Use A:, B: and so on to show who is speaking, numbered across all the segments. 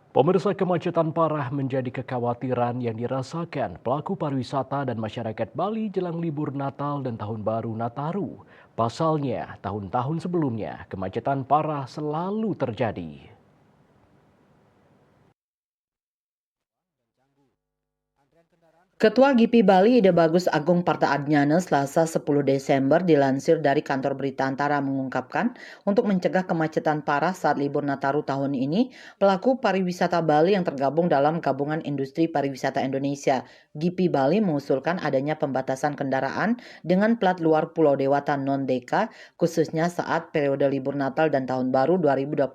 A: Pemirsa, kemacetan parah menjadi kekhawatiran yang dirasakan pelaku pariwisata dan masyarakat Bali jelang libur Natal dan Tahun Baru Nataru. Pasalnya, tahun-tahun sebelumnya kemacetan parah selalu terjadi.
B: Ketua GIPI Bali Ide Bagus Agung Partaadnyana Selasa 10 Desember dilansir dari kantor berita Antara mengungkapkan untuk mencegah kemacetan parah saat libur Nataru tahun ini, pelaku pariwisata Bali yang tergabung dalam Gabungan Industri Pariwisata Indonesia GIPI Bali mengusulkan adanya pembatasan kendaraan dengan plat luar Pulau Dewata non-Deka khususnya saat periode libur Natal dan Tahun Baru 2025.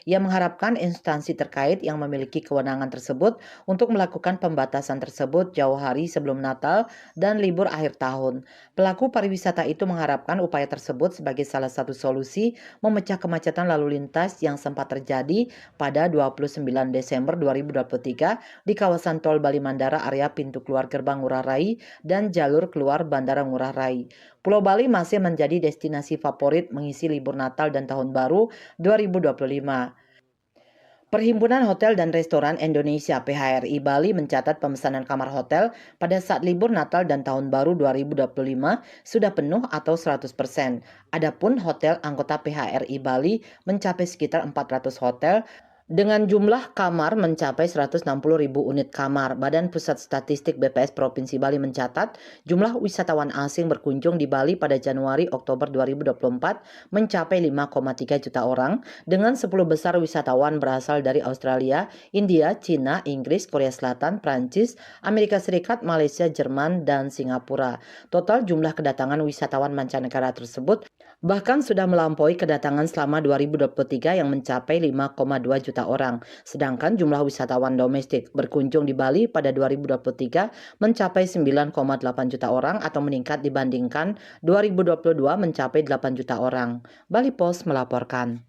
B: Ia mengharapkan instansi terkait yang memiliki kewenangan tersebut untuk melakukan pembatasan tersebut jauh hari sebelum Natal dan libur akhir tahun. Pelaku pariwisata itu mengharapkan upaya tersebut sebagai salah satu solusi memecah kemacetan lalu lintas yang sempat terjadi pada 29 Desember 2023 di kawasan Tol Bali Mandara area pintu keluar Gerbang Ngurah Rai dan jalur keluar Bandara Ngurah Rai. Pulau Bali masih menjadi destinasi favorit mengisi libur Natal dan Tahun Baru 2025. Perhimpunan Hotel dan Restoran Indonesia (PHRI) Bali mencatat pemesanan kamar hotel pada saat libur Natal dan Tahun Baru 2025 sudah penuh atau 100%. Adapun hotel anggota PHRI Bali mencapai sekitar 400 hotel dengan jumlah kamar mencapai 160.000 unit kamar. Badan Pusat Statistik BPS Provinsi Bali mencatat jumlah wisatawan asing berkunjung di Bali pada Januari-Oktober 2024 mencapai 5,3 juta orang dengan 10 besar wisatawan berasal dari Australia, India, Cina, Inggris, Korea Selatan, Prancis, Amerika Serikat, Malaysia, Jerman, dan Singapura. Total jumlah kedatangan wisatawan mancanegara tersebut bahkan sudah melampaui kedatangan selama 2023 yang mencapai 5,2 juta orang. Sedangkan jumlah wisatawan domestik berkunjung di Bali pada 2023 mencapai 9,8 juta orang atau meningkat dibandingkan 2022 mencapai 8 juta orang. Bali Post melaporkan.